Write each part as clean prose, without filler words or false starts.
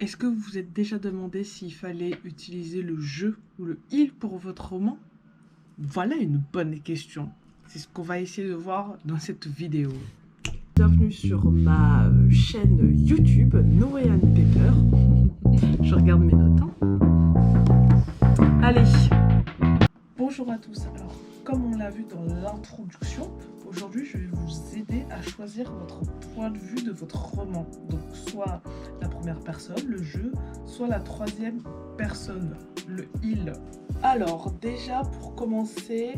Est-ce que vous vous êtes déjà demandé s'il fallait utiliser le je ou le il pour votre roman? Voilà une bonne question. C'est ce qu'on va essayer de voir dans cette vidéo. Bienvenue sur ma chaîne YouTube Noéane Pepper. Je regarde mes notes. Allez, bonjour à tous. Alors, comme on l'a vu dans l'introduction, aujourd'hui je vais vous aider à choisir votre point de vue de votre roman. Donc soit la première personne, le je, soit la troisième personne, le il. Alors déjà pour commencer,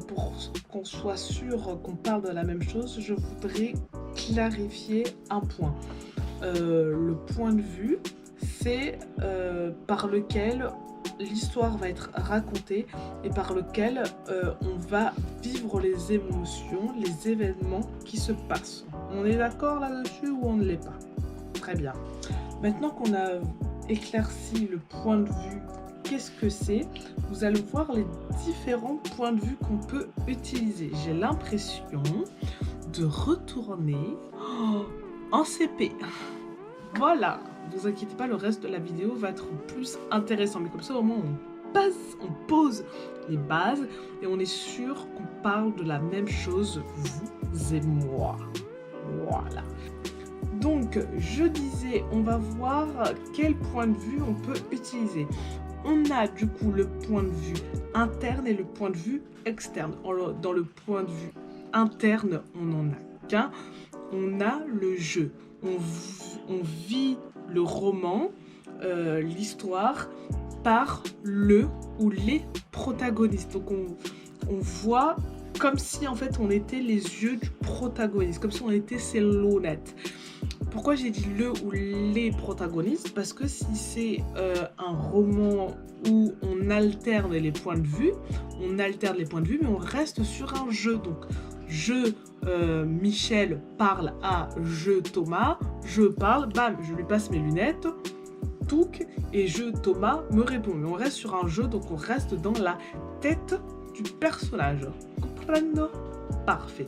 pour qu'on soit sûr qu'on parle de la même chose, je voudrais clarifier un point. Le point de vue, c'est par lequel l'histoire va être racontée et par lequel on va vivre les émotions, les événements qui se passent. On est d'accord là-dessus ou on ne l'est pas? Très bien. Maintenant qu'on a éclairci le point de vue, qu'est-ce que c'est? Vous allez voir les différents points de vue qu'on peut utiliser. J'ai l'impression de retourner en CP. Voilà, ne vous inquiétez pas, le reste de la vidéo va être plus intéressant. Mais comme ça, au moins, on pose les bases et on est sûr qu'on parle de la même chose, vous et moi. Voilà. Donc, je disais, on va voir quel point de vue on peut utiliser. On a du coup le point de vue interne et le point de vue externe. Dans le point de vue interne, on n'en a qu'un. On a le je. On vit le roman, l'histoire, par le ou les protagonistes. Donc on voit comme si en fait on était les yeux du protagoniste, comme si on était ses lunettes. Pourquoi j'ai dit le ou les protagonistes? Parce que si c'est un roman où on alterne les points de vue, mais on reste sur un je. Donc je Michel parle à je Thomas, je parle, bam, je lui passe mes lunettes, touc, et je Thomas me répond. Mais on reste sur un jeu, donc on reste dans la tête du personnage. Comprendo? Parfait.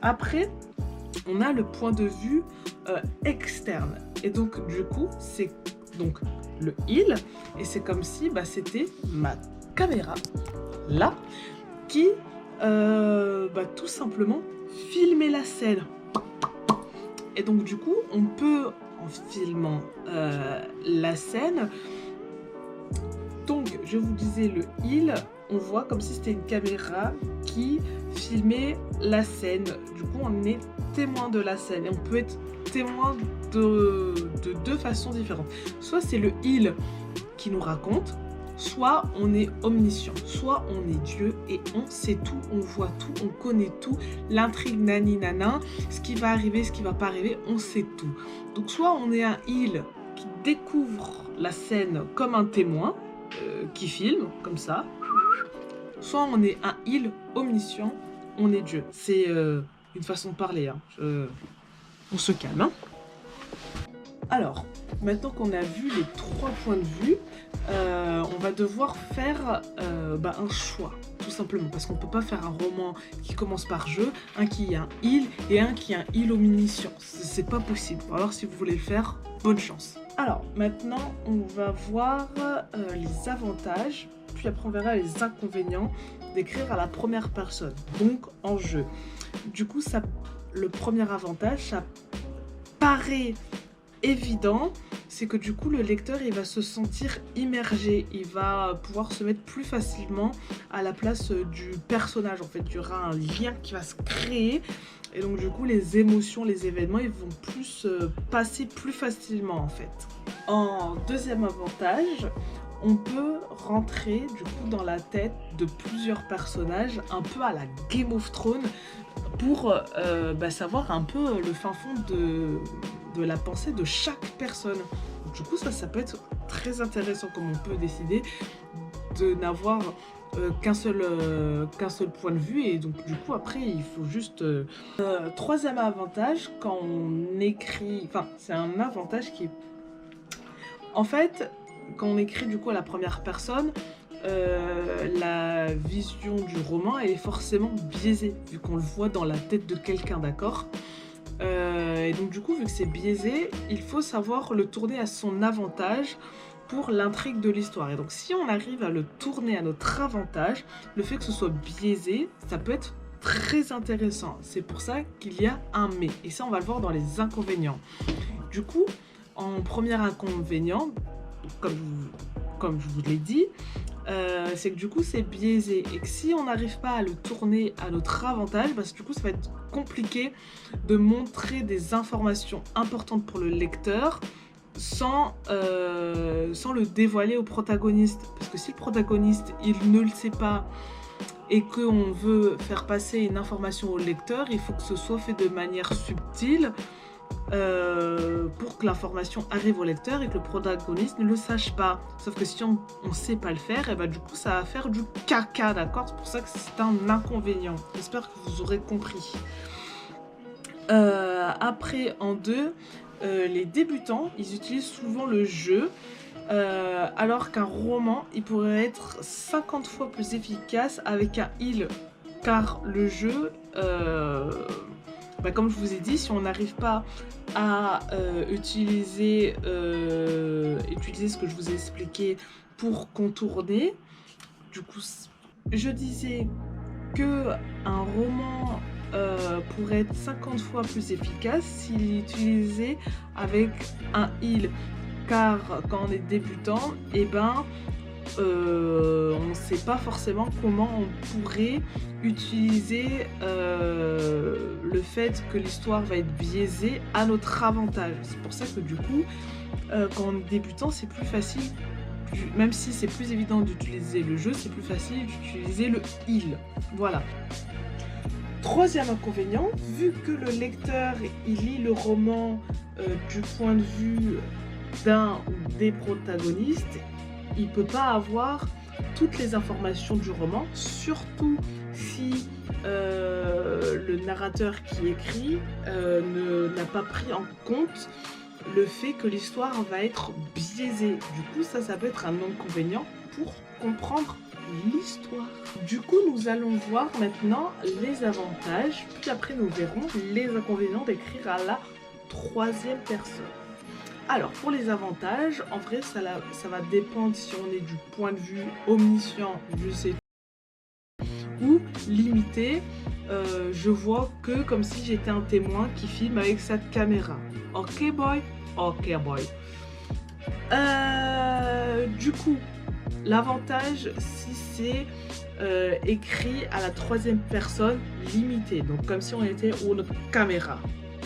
Après, on a le point de vue externe. Et donc, du coup, c'est donc le il, et c'est comme si c'était ma caméra, là, qui tout simplement filmer la scène. Et donc du coup on peut, en filmant la scène, donc je vous disais le il, on voit comme si c'était une caméra qui filmait la scène. Du coup on est témoin de la scène et on peut être témoin de deux façons différentes. Soit c'est le il qui nous raconte, soit on est omniscient, soit on est Dieu et on sait tout, on voit tout, on connaît tout, l'intrigue nani nana, ce qui va arriver, ce qui va pas arriver, on sait tout. Donc soit on est un il qui découvre la scène comme un témoin, qui filme, comme ça, soit on est un il omniscient, on est Dieu. C'est une façon de parler, hein. On se calme, hein. Alors, maintenant qu'on a vu les trois points de vue, on va devoir faire un choix, tout simplement, parce qu'on ne peut pas faire un roman qui commence par je, un qui est un il et un qui est un il omniscient. C'est pas possible. Alors si vous voulez le faire, bonne chance. Alors maintenant, on va voir les avantages, puis après on verra les inconvénients d'écrire à la première personne, donc en je. Du coup, le premier avantage, ça paraît évident, c'est que du coup le lecteur il va se sentir immergé, il va pouvoir se mettre plus facilement à la place du personnage. En fait, il y aura un lien qui va se créer et donc du coup les émotions, les événements, ils vont plus passer plus facilement en fait. En deuxième avantage, on peut rentrer du coup dans la tête de plusieurs personnages, un peu à la Game of Thrones, pour savoir un peu le fin fond de la pensée de chaque personne. Donc, du coup, ça peut être très intéressant, comme on peut décider de n'avoir qu'un seul point de vue. Et donc, du coup, après, il faut juste... troisième avantage, quand on écrit... Enfin, c'est un avantage qui est... En fait, quand on écrit du coup à la première personne, la vision du roman elle est forcément biaisée, vu qu'on le voit dans la tête de quelqu'un, d'accord? Et donc du coup, vu que c'est biaisé, il faut savoir le tourner à son avantage pour l'intrigue de l'histoire. Et donc si on arrive à le tourner à notre avantage, le fait que ce soit biaisé, ça peut être très intéressant. C'est pour ça qu'il y a un mais. Et ça, on va le voir dans les inconvénients. Du coup, en premier inconvénient, comme je vous l'ai dit, c'est que du coup c'est biaisé et que si on n'arrive pas à le tourner à notre avantage, parce que du coup ça va être compliqué de montrer des informations importantes pour le lecteur sans le dévoiler au protagoniste. Parce que si le protagoniste il ne le sait pas et qu'on veut faire passer une information au lecteur, il faut que ce soit fait de manière subtile pour que l'information arrive au lecteur et que le protagoniste ne le sache pas. Sauf que si on ne sait pas le faire, et bah du coup ça va faire du caca, d'accord? C'est pour ça que c'est un inconvénient. J'espère que vous aurez compris. Après, en deux, les débutants, ils utilisent souvent le jeu, alors qu'un roman, il pourrait être 50 fois plus efficace avec un heal, car le jeu, comme je vous ai dit, si on n'arrive pas à utiliser ce que je vous ai expliqué pour contourner, du coup, je disais que un roman pourrait être 50 fois plus efficace s'il est utilisé avec un heal, car quand on est débutant, on ne sait pas forcément comment on pourrait utiliser le fait que l'histoire va être biaisée à notre avantage. C'est pour ça que du coup, quand on est débutant, c'est plus facile, même si c'est plus évident d'utiliser le jeu, c'est plus facile d'utiliser le heal. Voilà. Troisième inconvénient, vu que le lecteur il lit le roman du point de vue d'un ou des protagonistes, il ne peut pas avoir toutes les informations du roman, surtout si le narrateur qui écrit n'a pas pris en compte le fait que l'histoire va être biaisée. Du coup, ça peut être un inconvénient pour comprendre l'histoire. Du coup, nous allons voir maintenant les avantages, puis après nous verrons les inconvénients d'écrire à la troisième personne. Alors, pour les avantages, en vrai, ça va dépendre si on est du point de vue omniscient, je sais, ou limité, je vois que comme si j'étais un témoin qui filme avec sa caméra. Ok boy? Ok boy. Du coup, l'avantage, si c'est écrit à la troisième personne limité, donc comme si on était une caméra,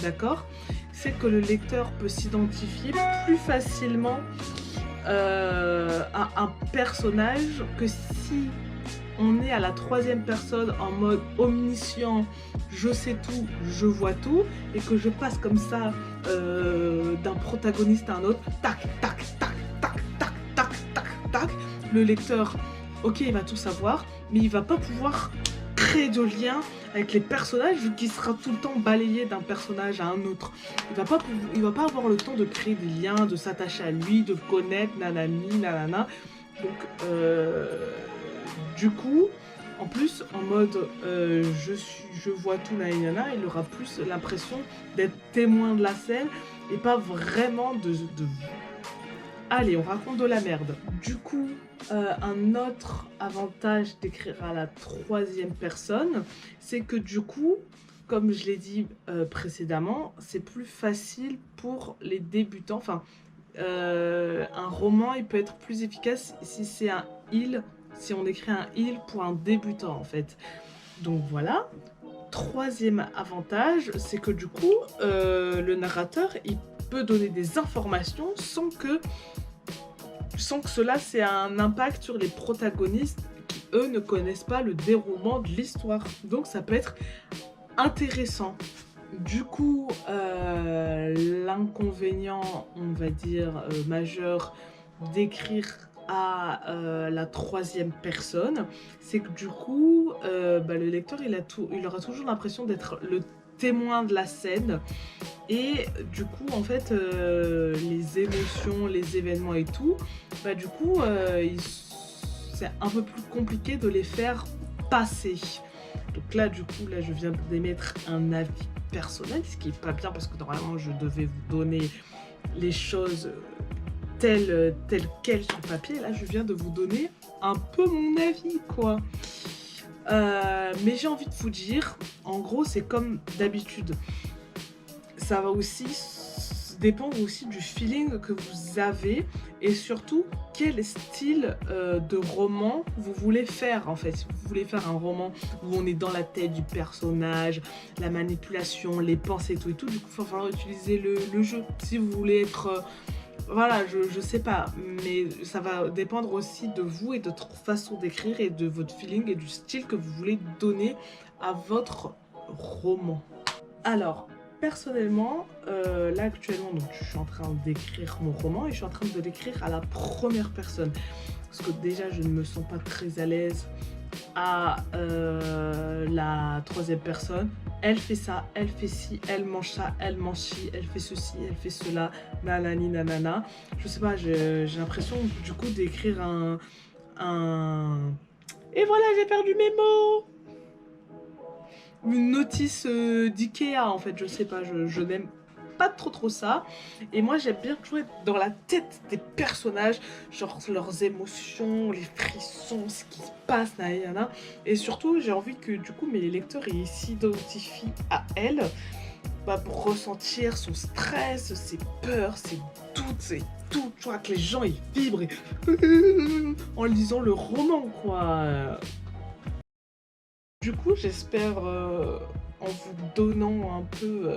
d'accord? C'est que le lecteur peut s'identifier plus facilement à un personnage que si on est à la troisième personne en mode omniscient, je sais tout, je vois tout, et que je passe comme ça d'un protagoniste à un autre, tac, tac, tac, tac, tac, tac, tac, tac, le lecteur, ok, il va tout savoir, mais il va pas pouvoir créer de lien avec les personnages vu qu'il sera tout le temps balayé d'un personnage à un autre. Il va pas avoir le temps de créer des liens, de s'attacher à lui, de connaître, nanani, nanana. Donc, du coup, en plus, en mode je vois tout, nanana, il aura plus l'impression d'être témoin de la scène et pas vraiment de... Allez, on raconte de la merde. Du coup, un autre avantage d'écrire à la troisième personne, c'est que du coup, comme je l'ai dit précédemment, c'est plus facile pour les débutants. Enfin, un roman, il peut être plus efficace si c'est un heal, si on écrit un heal pour un débutant en fait. Donc voilà. Troisième avantage, c'est que du coup, le narrateur, il peut donner des informations sans que cela ait un impact sur les protagonistes qui, eux, ne connaissent pas le déroulement de l'histoire. Donc ça peut être intéressant. Du coup, l'inconvénient, on va dire, majeur d'écrire à la troisième personne, c'est que du coup, le lecteur, il aura toujours l'impression d'être le témoin de la scène et du coup en fait les émotions, les événements et tout, du coup c'est un peu plus compliqué de les faire passer. Donc là du coup je viens d'émettre un avis personnel, ce qui est pas bien parce que normalement je devais vous donner les choses telles quelles sur le papier. Là, je viens de vous donner un peu mon avis, quoi. Mais j'ai envie de vous dire, en gros, c'est comme d'habitude. Ça va aussi dépendre aussi du feeling que vous avez et surtout quel style de roman vous voulez faire en fait. Si vous voulez faire un roman où on est dans la tête du personnage, la manipulation, les pensées tout et tout, du coup il va falloir utiliser le jeu. Si vous voulez être... voilà, je sais pas, mais ça va dépendre aussi de vous et de votre façon d'écrire et de votre feeling et du style que vous voulez donner à votre roman. Alors, personnellement, là actuellement, donc, je suis en train d'écrire mon roman et je suis en train de l'écrire à la première personne. Parce que déjà, je ne me sens pas très à l'aise à la troisième personne. Elle fait ça, elle fait ci, elle mange ça, elle mange ci, elle fait ceci, elle fait cela, nanani nanana. Je sais pas, j'ai l'impression du coup d'écrire Et voilà, j'ai perdu mes mots. Une notice d'Ikea en fait, je sais pas, je n'aime pas trop ça. Et moi j'aime bien jouer dans la tête des personnages, genre leurs émotions, les frissons, ce qui se passe, nanana. Et surtout j'ai envie que du coup mes lecteurs ils s'identifient à elle, bah, pour ressentir son stress, ses peurs, ses doutes, ses tout, tu vois, que les gens ils vibrent en lisant le roman quoi. Du coup, j'espère, en vous donnant un peu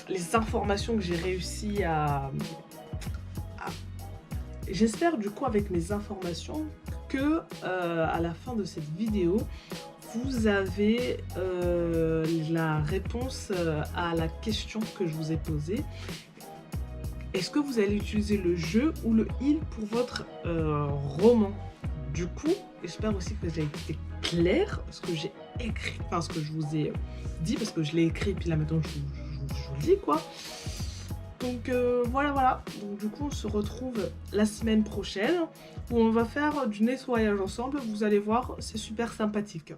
les informations que j'ai réussi à- J'espère du coup avec mes informations que à la fin de cette vidéo, vous avez la réponse à la question que je vous ai posée. Est-ce que vous allez utiliser le je ou le il pour votre roman? Du coup, j'espère aussi que j'ai été claire, ce que j'ai écrit, enfin ce que je vous ai dit, parce que je l'ai écrit, puis là maintenant je vous le dis quoi. Donc voilà. Donc du coup, on se retrouve la semaine prochaine, où on va faire du nettoyage ensemble. Vous allez voir, c'est super sympathique.